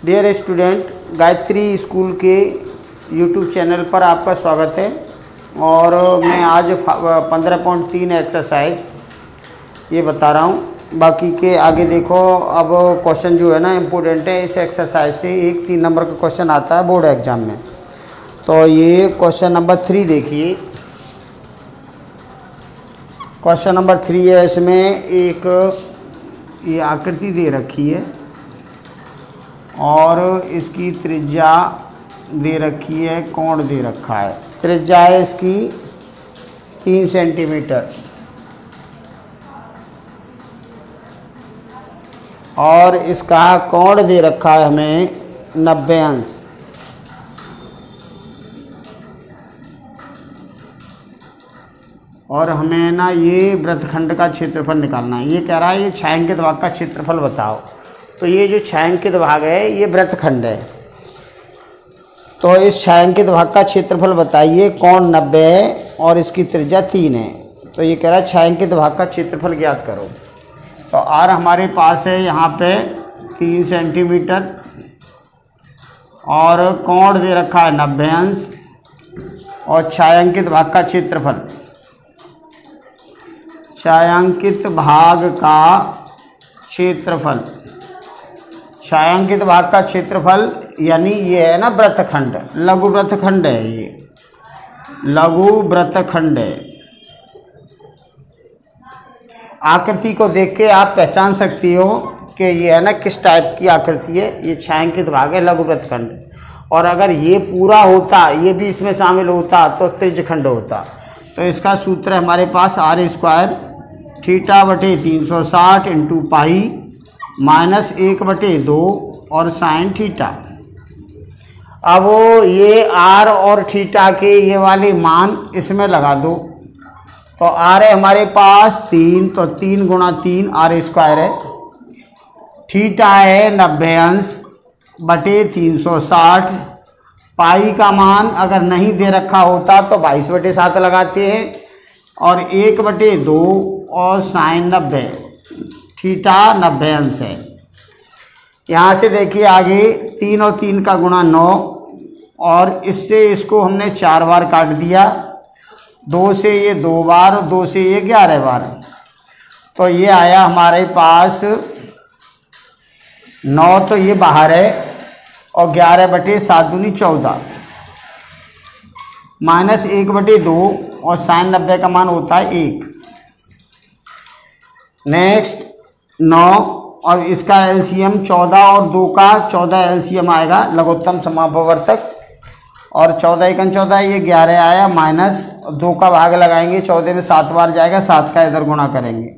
Dear student, Gayatri school के YouTube channel पर आपका स्वागत है। और मैं आज 15.3 एक्सरसाइज ये बता रहा हूँ। बाकी के आगे देखो। अब क्वेश्चन जो है ना इम्पोर्टेंट है। इस एक्सरसाइज से एक 3 नंबर का क्वेश्चन आता है बोर्ड एग्जाम में। तो ये क्वेश्चन नंबर 3 देखिए। क्वेश्चन नंबर 3 है। इसमें एक ये आकृति दे रखी है और इसकी त्रिज्या दे रखी है, कोण दे रखा है। त्रिज्या है इसकी 3 सेंटीमीटर और इसका कोण दे रखा है हमें 90 अंश। और हमें ना ये वृत्तखंड का क्षेत्रफल निकालना है। ये कह रहा है ये छायांकित भाग का क्षेत्रफल बताओ। तो ये जो छायांकित भाग है ये वृत्तखंड है। तो इस छायांकित भाग का क्षेत्रफल बताइए। कोण 90 है और इसकी त्रिज्या 3 है। तो ये कह रहा है छायांकित भाग का क्षेत्रफल ज्ञात करो। तो आर हमारे पास है यहाँ पे 3 सेंटीमीटर और कोण दे रखा है 90 अंश और छायांकित भाग का क्षेत्रफल, छायांकित भाग का क्षेत्रफल, छायांकित भाग का क्षेत्रफल यानी ये है ना वृत्तखंड, लघु वृत्तखंड है। ये लघु वृत्तखंड है। आकृति को देख के आप पहचान सकती हो कि ये है ना किस टाइप की आकृति है। ये छायांकित भाग है, लघु वृत्तखंड। और अगर ये पूरा होता, ये भी इसमें शामिल होता तो त्रिज्यखंड होता। तो इसका सूत्र है हमारे पास r² θ/360 इंटू पाई -1/2 और साइन थीटा। अब ये r और थीटा के ये वाले मान इसमें लगा दो। तो r है हमारे पास 3, तो 3 गुणा 3 r² है। थीटा है 90 अंश बटे 360। पाई का मान अगर नहीं दे रखा होता तो 22/7 लगाते हैं और 1/2 और साइन 90। थीटा 90 अंश है। यहाँ से देखिए आगे 3 और 3 का गुणा 9 और इससे इसको हमने 4 बार काट दिया। 2 से ये 2 बार और 2 से ये 11 बार। तो ये आया हमारे पास 9, तो ये बाहर है और 11/7 दूनी 14 -1/2 और साइन 90 का मान होता है 1। नेक्स्ट 9 और इसका एलसीएम 14 और 2 का 14 एलसीएम आएगा लघुत्तम समापवर्तक। और 14 एकन 14 ये 11 आया -2 का भाग लगाएंगे। 14 में 7 बार जाएगा, 7 का इधर गुणा करेंगे।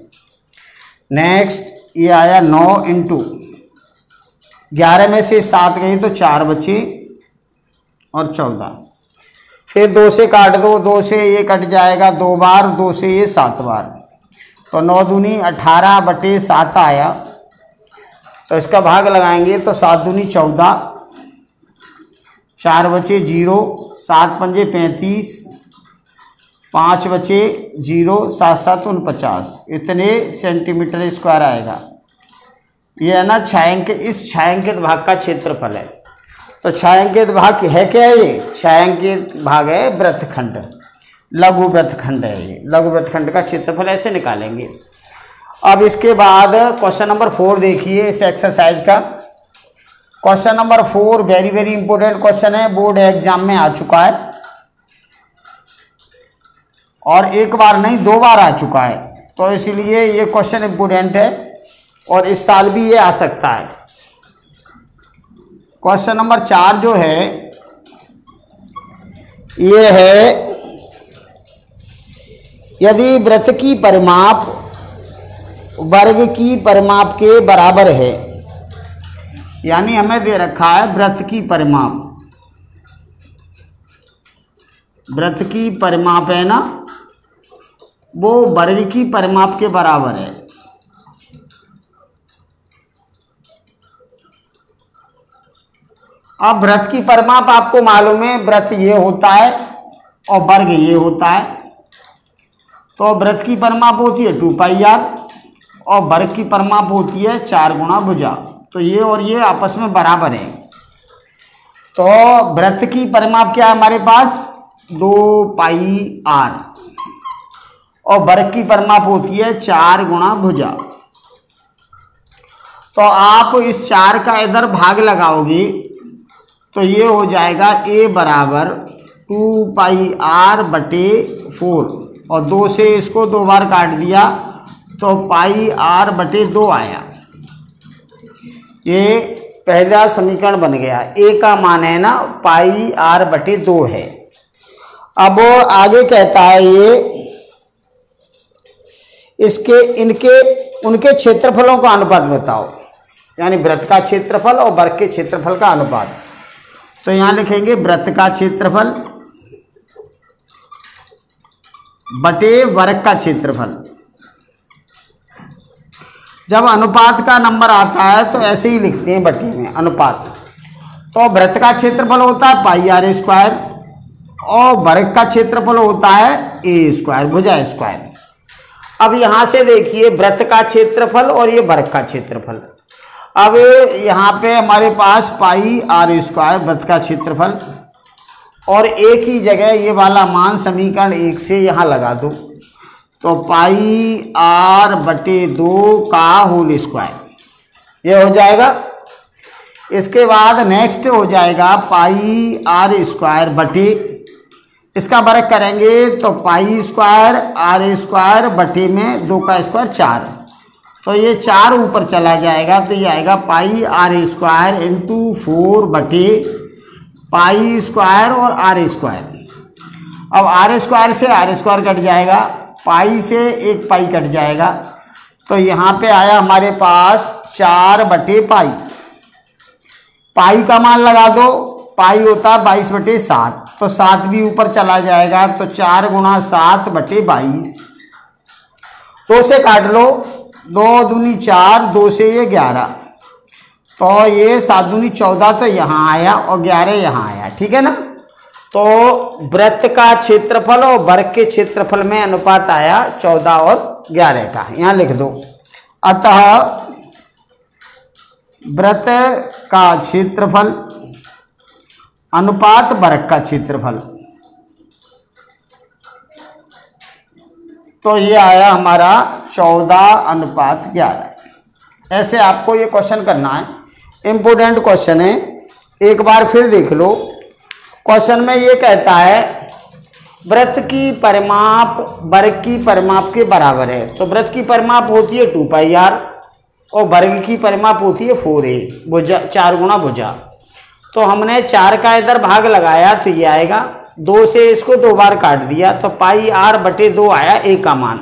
नेक्स्ट ये आया 9 इंटू 11 में से 7 गई तो 4 बचे और 14। फिर 2 से काट दो, 2 से ये कट जाएगा 2 बार, 2 से ये 7 बार। तो 9 दूनी 18/7 आया। तो इसका भाग लगाएंगे तो 7 दूनी 14, 4 बचे 0, 7 पंजे 35, 5 बचे 0, 7 7 49। इतने सेंटीमीटर स्क्वायर आएगा। ये है ना इस छायांकित भाग का क्षेत्रफल है। तो छायांकित भाग है क्या? ये छायांकित भाग है वृत्तखंड, लघु वृत्तखंड है। ये लघु वृत्तखंड का क्षेत्रफल ऐसे निकालेंगे। अब इसके बाद क्वेश्चन नंबर 4 देखिए इस एक्सरसाइज का। Question number 4 very very important question है, बोर्ड एग्जाम में आ चुका है और एक बार नहीं 2 बार आ चुका है। तो इसलिए ये क्वेश्चन इंपॉर्टेंट है और इस साल भी ये आ सकता है। क्वेश्चन नंबर 4 जो है ये है, यदि वृत्त की परिमाप वर्ग की परिमाप के बराबर है, यानी हमें दे रखा है वृत्त की परिमाप, वृत्त की परिमाप है ना वो वर्ग की परिमाप के बराबर है। अब वृत्त की परिमाप आपको मालूम है, वृत्त ये होता है और वर्ग ये होता है। तो वृत्त की परिमाप होती है 2πr और वर्ग की परिमाप होती है 4 गुणा भुजा। तो ये और ये आपस में बराबर है। तो वृत्त की परिमाप क्या है हमारे पास 2 पाई r और वर्ग की परिमाप होती है 4 गुणा भुजा। तो आप इस 4 का इधर भाग लगाओगे तो ये हो जाएगा a बराबर 2 पाई r बटे 4 और 2 से इसको 2 बार काट दिया तो पाई r बटे 2 आया। ये पहला समीकरण बन गया। a का मान है ना पाई r बटे 2 है। अब आगे कहता है ये इसके उनके क्षेत्रफलों का अनुपात बताओ, यानी वृत्त का क्षेत्रफल और वर्ग के क्षेत्रफल का अनुपात। तो यहाँ लिखेंगे वृत्त का क्षेत्रफल बटे वर्ग का क्षेत्रफल। जब अनुपात का नंबर आता है तो ऐसे ही लिखते हैं बटे में अनुपात। तो वृत्त का क्षेत्रफल होता है पाई r स्क्वायर और वर्ग का क्षेत्रफल होता है a स्क्वायर भुजा स्क्वायर। अब यहाँ से देखिए वृत्त का क्षेत्रफल और ये वर्ग का क्षेत्रफल। अब यहाँ पे हमारे पास पाई r स्क्वायर वृत्त का क्षेत्रफल और एक ही जगह ये वाला मान समीकरण 1 से यहाँ लगा दो तो पाई r बटे 2 का होल स्क्वायर ये हो जाएगा। इसके बाद नेक्स्ट हो जाएगा पाई r स्क्वायर बटे, इसका वर्ग करेंगे तो पाई स्क्वायर r स्क्वायर बटे में 2 का स्क्वायर 4, तो ये 4 ऊपर चला जाएगा तो ये आएगा पाई r स्क्वायर इंटू 4 बटे पाई स्क्वायर और r स्क्वायर। अब r स्क्वायर से r स्क्वायर कट जाएगा, पाई से एक पाई कट जाएगा तो यहाँ पे आया हमारे पास 4 बटे पाई। पाई का मान लगा दो, पाई होता है 22 बटे 7 तो 7 भी ऊपर चला जाएगा तो 4 गुणा 7 बटे 22। 2 से काट लो, 2 दूनी 4, 2 से ये 11 तो ये 7 दूनी 14 तो यहाँ आया और 11 यहाँ आया, ठीक है ना। तो वृत्त का क्षेत्रफल और वर्ग के क्षेत्रफल में अनुपात आया 14 और 11 का, यहाँ लिख दो। अतः वृत्त का क्षेत्रफल अनुपात वर्ग का क्षेत्रफल, तो ये आया हमारा 14:11। ऐसे आपको ये क्वेश्चन करना है, इम्पोर्टेंट क्वेश्चन है, एक बार फिर देख लो। क्वेश्चन में ये कहता है वृत्त की परिमाप वर्ग की परिमाप के बराबर है। तो वृत्त की परिमाप होती है 2 पाई r और वर्ग की परिमाप होती है 4a भुजा 4 गुणा भुजा। तो हमने 4 का इधर भाग लगाया तो ये आएगा, 2 से इसको 2 बार काट दिया तो पाई r बटे 2 आया a का मान।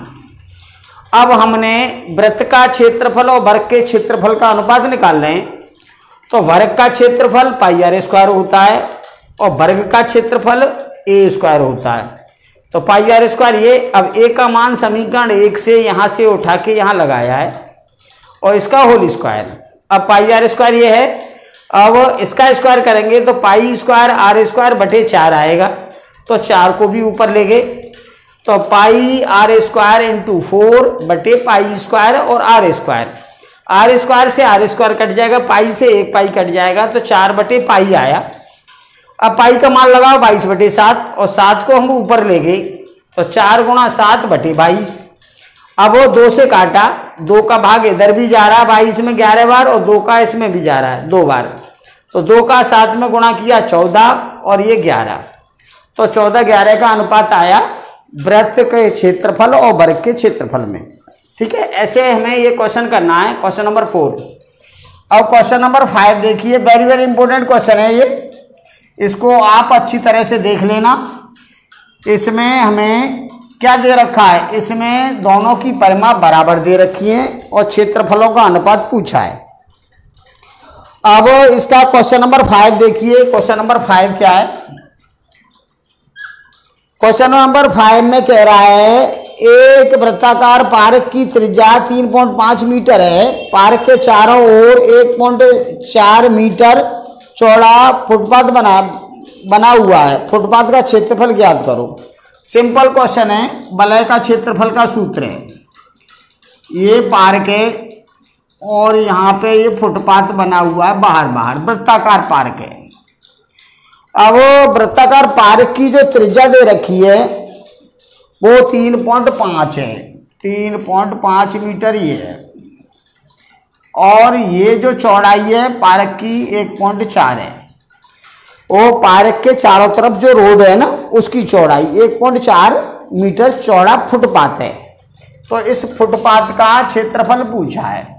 अब हमने वृत्त का क्षेत्रफल और वर्ग के क्षेत्रफल का अनुपात निकाल रहे हैं। तो वर्ग का क्षेत्रफल पाई r स्क्वायर होता है और वर्ग का क्षेत्रफल a स्क्वायर होता है। तो पाई r स्क्वायर ये, अब a का मान समीकरण 1 से यहाँ से उठा के यहाँ लगाया है और इसका होल स्क्वायर। अब पाई r स्क्वायर ये है, अब इसका स्क्वायर करेंगे तो पाई स्क्वायर r स्क्वायर बटे 4 आएगा तो 4 को भी ऊपर ले गए तो पाई r स्क्वायर इंटू 4 बटे पाई स्क्वायर और r स्क्वायर। r स्क्वायर से r स्क्वायर कट जाएगा, पाई से एक पाई कट जाएगा तो 4 बटे पाई आया। अब पाई का मान लगाओ 22 बटे 7 और 7 को हम ऊपर ले गए तो 4 गुणा 7 बटे 22। अब वो 2 से काटा, 2 का भाग इधर भी जा रहा है 22 में 11 बार और 2 का इसमें भी जा रहा है 2 बार, तो 2 का 7 में गुणा किया 14 और ये 11, तो 14:11 का अनुपात आया वृत्त के क्षेत्रफल और वर्ग के क्षेत्रफल में। ठीक है, ऐसे हमें ये क्वेश्चन करना है, क्वेश्चन नंबर 4। अब क्वेश्चन नंबर 5 देखिए, वेरी वेरी इंपॉर्टेंट क्वेश्चन है ये, इसको आप अच्छी तरह से देख लेना। इसमें हमें क्या दे रखा है, इसमें दोनों की परिमाप बराबर दे रखी है और क्षेत्रफलों का अनुपात पूछा है। अब इसका क्वेश्चन नंबर 5 देखिए, क्वेश्चन नंबर 5 क्या है। क्वेश्चन नंबर 5 में कह रहा है एक वृत्ताकार पार्क की त्रिज्या 3.5 मीटर है, पार्क के चारों ओर 1.4 मीटर चौड़ा फुटपाथ बना हुआ है, फुटपाथ का क्षेत्रफल ज्ञात करो। सिंपल क्वेश्चन है, वलय का क्षेत्रफल का सूत्र है। ये पार्क है, और यहाँ पे ये फुटपाथ बना हुआ है, बाहर बाहर वृत्ताकार पार्क है। अब वृत्ताकार पार्क की जो त्रिज्या दे रखी है वो 3.5 है, 3.5 मीटर ये है, और ये जो चौड़ाई है पार्क की 1.4 है। वो पार्क के चारों तरफ जो रोड है ना उसकी चौड़ाई 1.4 मीटर चौड़ा फुटपाथ है। तो इस फुटपाथ का क्षेत्रफल पूछा है,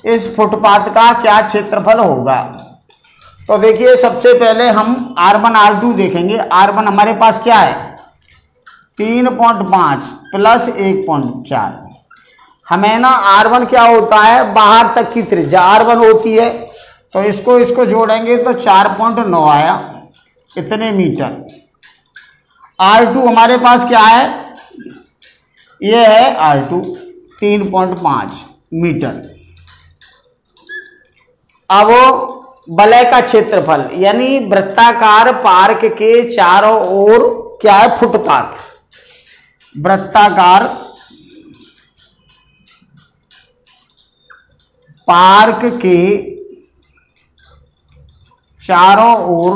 इस फुटपाथ का क्या क्षेत्रफल होगा। तो देखिए सबसे पहले हम R1 R2 देखेंगे। R1 हमारे पास क्या है 3.5 प्लस 1.4। हमें ना R1 क्या होता है बाहर तक की त्रिज्या R1 होती है, तो इसको जोड़ेंगे तो 4.9 आया, इतने मीटर। R2 हमारे पास क्या है, ये है R2 3.5 मीटर। अब वलय का क्षेत्रफल यानी वृत्ताकार पार्क के चारों ओर क्या है फुटपाथ, वृत्ताकार पार्क के चारों ओर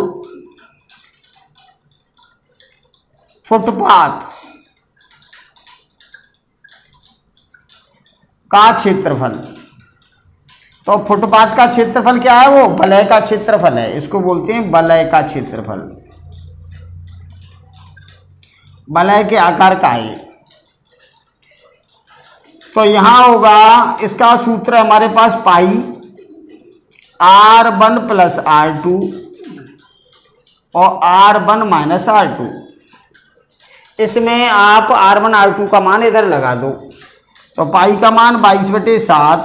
फुटपाथ का क्षेत्रफल। तो फुटपाथ का क्षेत्रफल क्या है, वो वलय का क्षेत्रफल है, इसको बोलते हैं वलय का क्षेत्रफल, वलय के आकार का है। तो यहां होगा इसका सूत्र हमारे पास पाई R1 प्लस R2 और R1 माइनस R2। इसमें आप R1 R2 का मान इधर लगा दो, तो पाई का मान 22/7,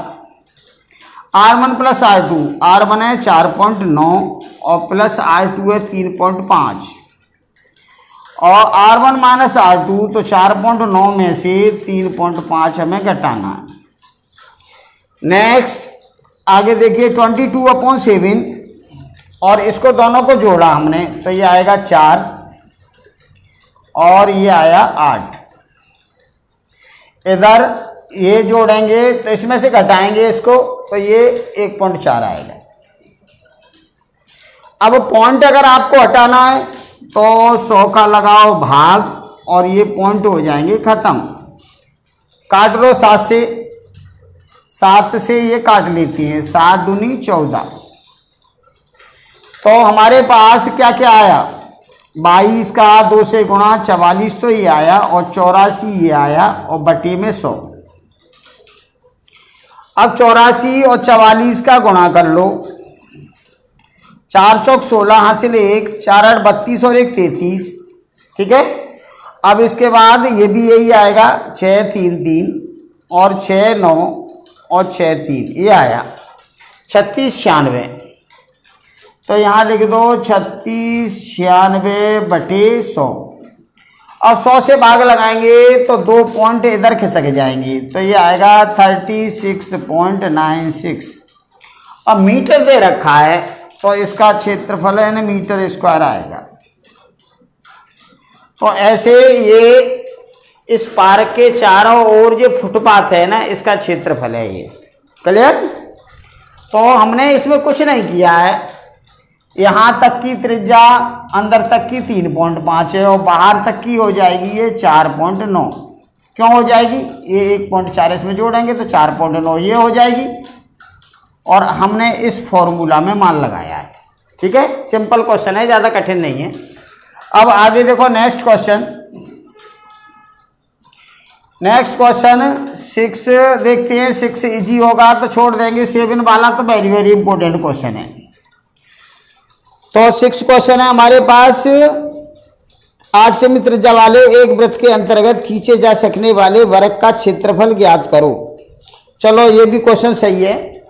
R1 प्लस R2, R1 है 4.9 और प्लस R2 है 3.5, और R1 माइनस R2 तो 4.9 में से 3.5 हमें घटाना है। नेक्स्ट आगे देखिए 22/7, और इसको दोनों को जोड़ा हमने तो ये आएगा 4 और ये आया 8। इधर ये जोड़ेंगे तो इसमें से घटाएंगे इसको तो ये 1.4 आएगा। अब पॉइंट अगर आपको हटाना है तो 100 का लगाओ भाग और ये पॉइंट हो जाएंगे खत्म। काट लो 7 से ये काट लेती हैं, 7 दूनी 14। तो हमारे पास क्या क्या आया, 22 का 2 से गुणा 44 तो ये आया, और 84 ये आया, और बटे में 100। अब 84 और 44 का गुणा कर लो, 4 चौक 16 हासिल 1, 4 8 32 और 1 33। ठीक है, अब इसके बाद ये भी यही आएगा 6 3 3 और 6 9 और 6 3, ये आया 36 96। तो यहाँ लिख दो 36 96 बटे 100। अब 100 से भाग लगाएंगे तो 2 पॉइंट इधर खिसक जाएंगे, तो ये आएगा 36.96। अब मीटर दे रखा है तो इसका क्षेत्रफल है ना मीटर स्क्वायर आएगा। तो ऐसे ये इस पार्क के चारों ओर जो फुटपाथ है ना इसका क्षेत्रफल है ये। क्लियर। तो हमने इसमें कुछ नहीं किया है, यहाँ तक की त्रिज्या अंदर तक की 3.5 है और बाहर तक की हो जाएगी ये 4.9। क्यों हो जाएगी, ये 1.4 इसमें जोड़ेंगे तो 4.9 ये हो जाएगी, और हमने इस फॉर्मूला में मान लगाया है। ठीक है, सिंपल क्वेश्चन है, ज़्यादा कठिन नहीं है। अब आगे देखो नेक्स्ट क्वेश्चन। नेक्स्ट क्वेश्चन 6 देखते हैं। 6 इजी होगा तो छोड़ देंगे, 7 वाला तो वेरी वेरी इंपॉर्टेंट क्वेश्चन है। तो 6 क्वेश्चन है हमारे पास। 8 सेमी त्रिज्या वाले एक वृत्त के अंतर्गत खींचे जा सकने वाले वर्ग का क्षेत्रफल ज्ञात करो। चलो ये भी क्वेश्चन सही है,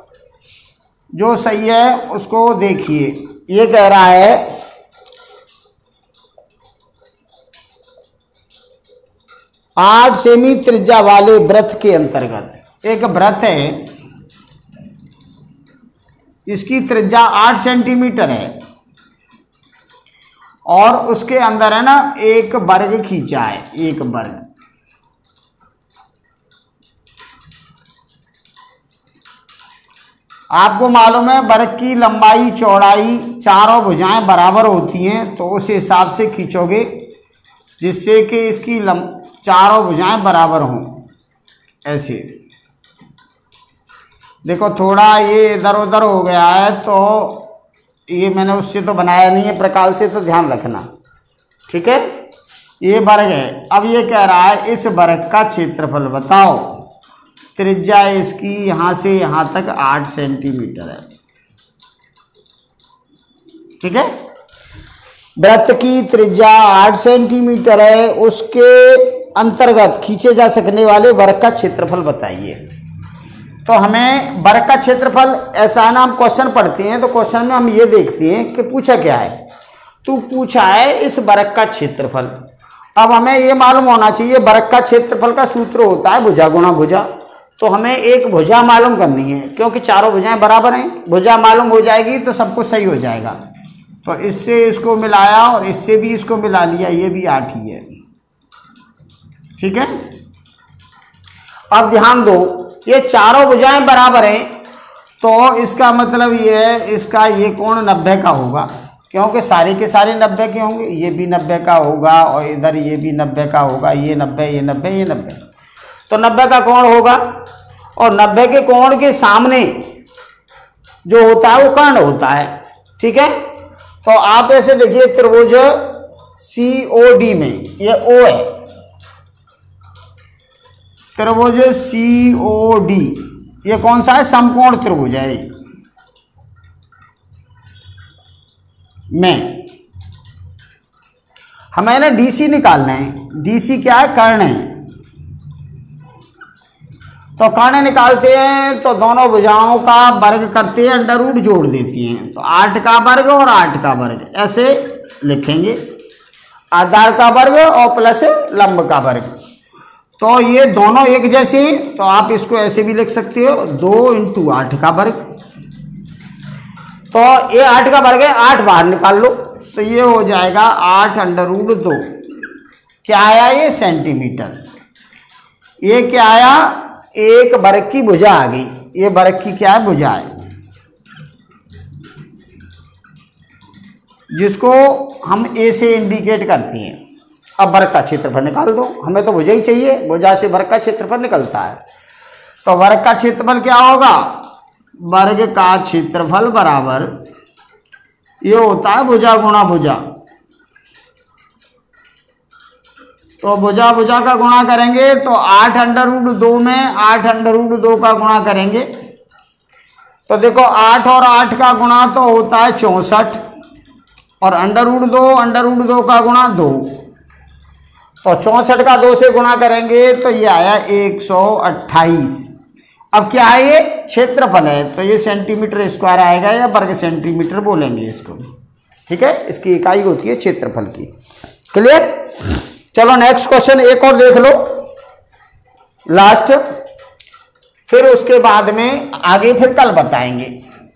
जो सही है उसको देखिए। ये कह रहा है 8 सेमी त्रिज्या वाले वृत्त के अंतर्गत एक वृत्त है, इसकी त्रिज्या 8 सेंटीमीटर है और उसके अंदर है ना एक वर्ग खींचा है, एक वर्ग। आपको मालूम है वर्ग की लंबाई चौड़ाई चारों भुजाएं बराबर होती हैं, तो उस हिसाब से खींचोगे जिससे कि इसकी चारों भुजाएं बराबर हों। ऐसे देखो थोड़ा ये इधर उधर हो गया है, तो ये मैंने उससे तो बनाया नहीं है प्रकार से, तो ध्यान रखना, ठीक है। ये वर्ग है। अब ये कह रहा है इस वर्ग का क्षेत्रफल बताओ। त्रिज्या इसकी यहाँ से यहाँ तक 8 सेंटीमीटर है, ठीक है। वृत्त की त्रिज्या 8 सेंटीमीटर है, उसके अंतर्गत खींचे जा सकने वाले वर्ग का क्षेत्रफल बताइए। तो हमें वर्ग का क्षेत्रफल, ऐसा ना हम क्वेश्चन पढ़ते हैं तो क्वेश्चन में हम ये देखते हैं कि पूछा क्या है, तो पूछा है इस वर्ग का क्षेत्रफल। अब हमें ये मालूम होना चाहिए वर्ग का क्षेत्रफल का सूत्र होता है भुजा गुणा भुजा। तो हमें एक भुजा मालूम करनी है, क्योंकि चारों भुजाएं बराबर हैं। भुजा मालूम हो जाएगी तो सब कुछ सही हो जाएगा। तो इससे इसको मिलाया और इससे भी इसको मिला लिया, ये भी 8 ही है, ठीक है। अब ध्यान दो, ये चारों भुजाएं बराबर हैं, तो इसका मतलब ये है इसका ये कोण 90 का होगा, क्योंकि सारे के सारे 90 के होंगे। ये भी 90 का होगा और इधर ये भी 90 का होगा, ये 90, ये 90, ये 90, तो 90 का कोण होगा। और 90 के कोण के सामने जो होता है वो कर्ण होता है, ठीक है। तो आप ऐसे देखिए त्रिभुज COD में ये O है, त्रिभुज COD ये कौन सा है, समकोण त्रिभुज है। में हमें ना DC निकालना है। DC क्या है, कर्ण है। तो कर्ण निकालते हैं तो दोनों भुजाओं का वर्ग करते हैं, अंडर रूट जोड़ देती हैं। तो 8 का वर्ग और 8 का वर्ग ऐसे लिखेंगे, आधार का वर्ग और प्लस लंब का वर्ग। तो ये दोनों एक जैसे हैं, तो आप इसको ऐसे भी लिख सकते हो 2 × 8 का वर्ग। तो ये 8 का वर्ग है, 8 बाहर निकाल लो तो ये हो जाएगा 8 √2। क्या आया, ये सेंटीमीटर। ये क्या आया, एक वर्ग की भुजा आ गई। ये वर्ग की क्या है, भुजा है, जिसको हम A से इंडिकेट करते हैं। अब वर्ग का क्षेत्रफल निकाल दो, हमें तो भुजा ही चाहिए, भुजा से वर्ग का क्षेत्रफल निकलता है। तो वर्ग का क्षेत्रफल क्या होगा, वर्ग का क्षेत्रफल बराबर ये होता है भुजा गुणा भुजा। तो भुजा भुजा का गुणा करेंगे तो 8 √2 में 8 √2 का गुणा करेंगे तो देखो 8 और 8 का गुणा तो होता है 64 और √2 का गुणा 2। तो 64 का 2 से गुणा करेंगे तो ये आया 128। अब क्या है, ये क्षेत्रफल है तो ये सेंटीमीटर स्क्वायर आएगा या वर्ग सेंटीमीटर बोलेंगे इसको, ठीक है। इसकी इकाई होती है क्षेत्रफल की। क्लियर। चलो नेक्स्ट क्वेश्चन एक और देख लो, लास्ट, फिर उसके बाद में आगे फिर कल बताएंगे।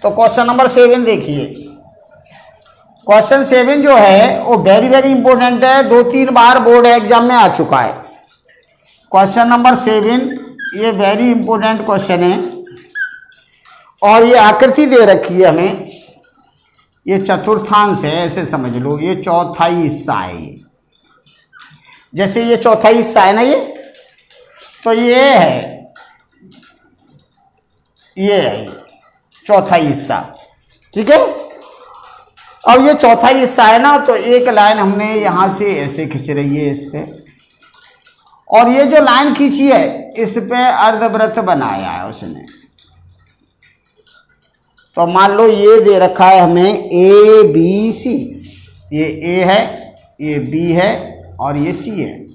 तो क्वेश्चन नंबर 7 देखिए। क्वेश्चन 7 जो है वो वेरी वेरी इंपॉर्टेंट है, 2-3 बार बोर्ड एग्जाम में आ चुका है। क्वेश्चन नंबर 7 ये वेरी इंपॉर्टेंट क्वेश्चन है और ये आकृति दे रखी है हमें, ये चतुर्थांश है ऐसे समझ लो, ये चौथाई हिस्सा है। जैसे ये चौथाई हिस्सा है ना, ये तो ये है चौथाई हिस्सा, ठीक है। अब ये चौथाई हिस्सा है ना, तो एक लाइन हमने यहां से ऐसे खींच रही है इस पे, और ये जो लाइन खींची है इस पे अर्धवृत्त बनाया है उसने। तो मान लो ये दे रखा है हमें ABC, ये A है, ये B है और ये C है।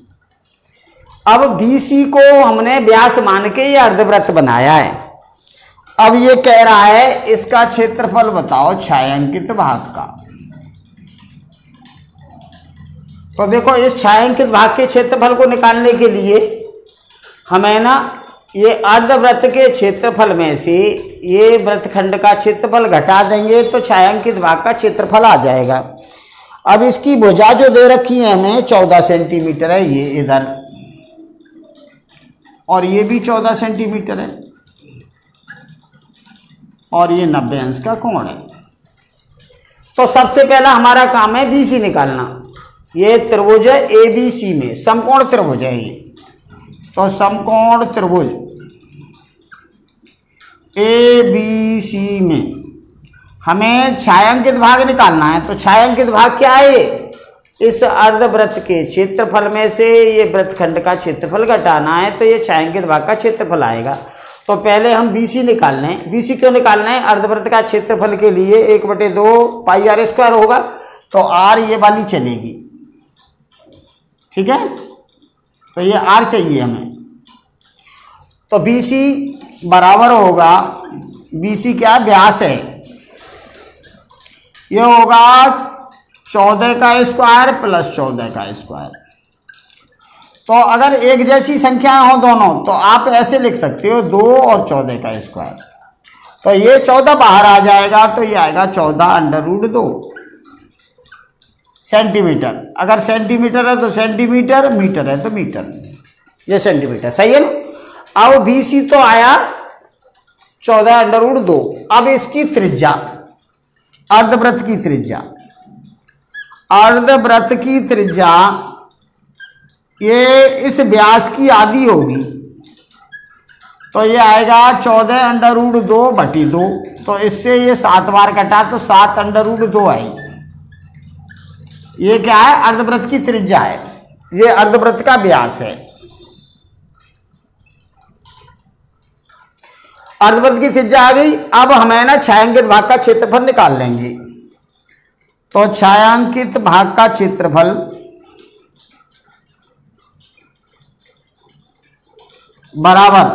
अब BC को हमने व्यास मान के ये अर्धवृत्त बनाया है। अब ये कह रहा है इसका क्षेत्रफल बताओ छायांकित भाग का। तो देखो इस छायांकित भाग के क्षेत्रफल को निकालने के लिए हमें ना ये अर्धवृत्त के क्षेत्रफल में से ये वृत्तखंड का क्षेत्रफल घटा देंगे तो छायांकित भाग का क्षेत्रफल आ जाएगा। अब इसकी भुजा जो दे रखी है हमें 14 सेंटीमीटर है, ये इधर, और ये भी 14 सेंटीमीटर है। और ये 90 अंश का कोण है। तो सबसे पहला हमारा काम है BC निकालना। ये त्रिभुज है ABC में, समकोण त्रिभुज है ये। तो समकोण त्रिभुज ABC में हमें छायांकित भाग निकालना है। तो छायांकित भाग क्या है? इस अर्धवृत्त के क्षेत्रफल में से ये वृत्तखंड का क्षेत्रफल घटाना है, तो ये छायांकित भाग का क्षेत्रफल आएगा। तो पहले हम BC निकाल लें। BC क्यों निकालना है? अर्धवृत्त का क्षेत्रफल के लिए 1/2 पाई r स्क्वायर होगा, तो r ये वाली चलेगी, ठीक है। तो ये r चाहिए हमें। तो BC बराबर होगा, BC क्या व्यास है, ये होगा 14 का स्क्वायर प्लस 14 का स्क्वायर। तो अगर एक जैसी संख्याएं हो दोनों, तो आप ऐसे लिख सकते हो 2 और 14 का स्क्वायर। तो ये 14 बाहर आ जाएगा, तो ये आएगा 14√2 सेंटीमीटर। अगर सेंटीमीटर है तो सेंटीमीटर, मीटर है तो मीटर, ये सेंटीमीटर, सही है ना। अब BC तो आया 14√2। अब इसकी त्रिज्या, अर्धवृत्त की त्रिज्या, अर्धवृत्त की त्रिज्या ये इस व्यास की आधी होगी। तो ये आएगा 14√2/2। तो इससे ये 7 बार कटा तो 7√2 आई। ये क्या है? अर्धवृत्त की त्रिज्या है, ये अर्धवृत्त का व्यास है। अर्धवृत्त की त्रिज्या आ गई। अब हमें ना छायांकित भाग का क्षेत्रफल निकाल लेंगे। तो छायांकित भाग का क्षेत्रफल बराबर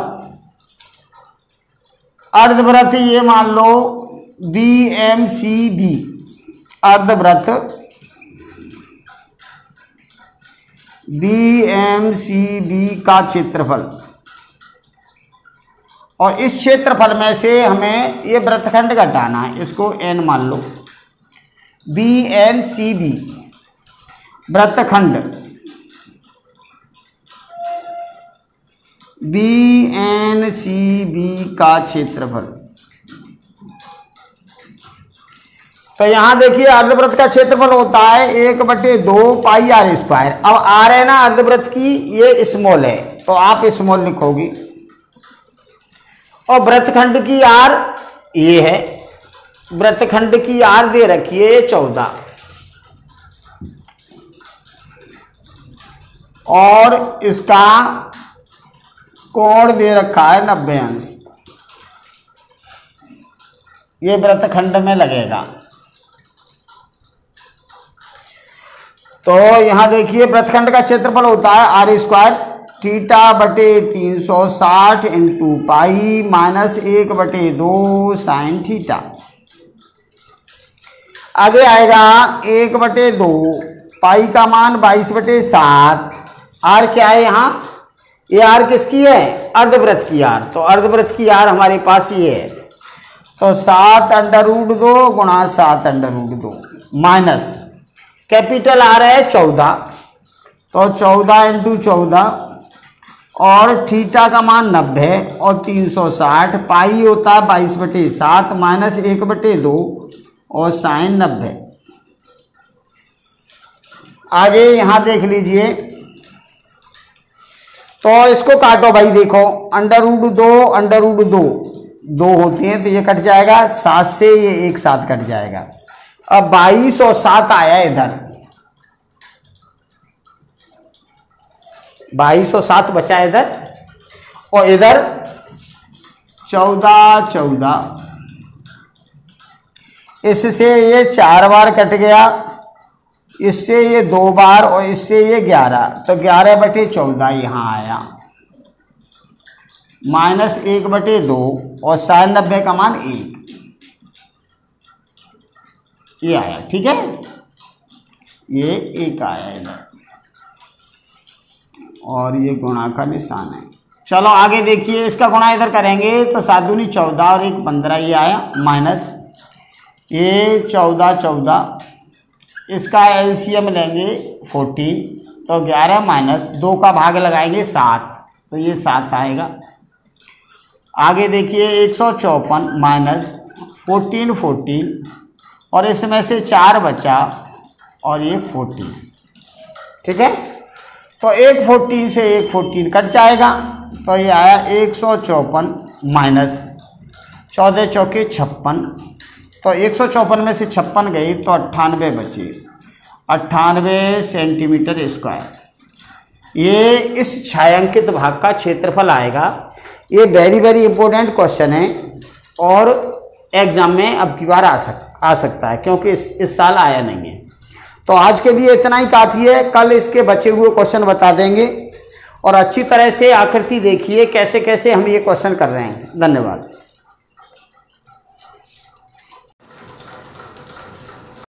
अर्धवृत्त, ये मान लो BMCB, अर्धवृत्त BMCB का क्षेत्रफल। और इस क्षेत्रफल में से हमें ये वृत्तखंड घटाना है, इसको n मान लो। BNCB वृत्तखंड, BNCB का क्षेत्रफल। तो यहां देखिए अर्धवृत्त का क्षेत्रफल होता है 1/2 पाई r स्क्वायर। अब r है ना अर्धवृत्त की, ये स्मॉल है, तो आप स्मॉल लिखोगी। और वृत्तखंड की r ये है, वृत्तखंड की r दे रखी है 14, और इसका कोण दे रखा है 90 अंश। ये वृत्तखंड में लगेगा। तो यहां देखिए वृत्तखंड का क्षेत्रफल होता है r² θ/360 into pi minus 1/2 sine theta. आगे आएगा 1/2 पाई का मान 22/7। आर क्या है यहाँ? ये आर किसकी है? अर्धवृत्त की आर। तो अर्धवृत्त की आर हमारे पास ये है। तो 7√2 गुणा 7√2 माइनस कैपिटल आर है 14, तो 14 इंटू 14 और थीटा का मान 90 और 360, पाई होता है 22/7 माइनस 1/2 और साइन 90। आगे यहां देख लीजिए, तो इसको काटो भाई, देखो √2 दो होते हैं तो ये कट जाएगा, 7 से ये एक साथ कट जाएगा। अब 22 और 7 आया इधर, 22 और 7 बचा इधर, और इधर 14, इससे ये 4 बार कट गया, इससे ये 2 बार और इससे ये 11, तो 11/14 यहाँ आया माइनस 1/2 और साइन 90 का मान 1, ये आया। ठीक है, ये 1 आया इधर और ये गुणा का निशान है। चलो आगे देखिए, इसका गुणा इधर करेंगे तो 7 दूनी 14 और 1 15, ये आया माइनस ये 14, इसका एलसीएम लेंगे 14, तो 11 माइनस 2 का भाग लगाएंगे 7, तो ये 7 आएगा। आगे देखिए 154 माइनस 14 14 और इसमें से 4 बचा और ये 14। ठीक है, तो एक 14 से एक 14 कट जाएगा, तो ये आया 154 माइनस 14 चौके 56, तो 154 में से 56 गई तो 98 बची, 98 सेंटीमीटर स्क्वायर। ये इस छायांकित भाग का क्षेत्रफल आएगा। ये वेरी वेरी इंपॉर्टेंट क्वेश्चन है और एग्जाम में अब की बार आ सकता है, क्योंकि इस साल आया नहीं है। तो आज के लिए इतना ही काफ़ी है, कल इसके बचे हुए क्वेश्चन बता देंगे और अच्छी तरह से आकृति देखिए कैसे कैसे हम ये क्वेश्चन कर रहे हैं। धन्यवाद।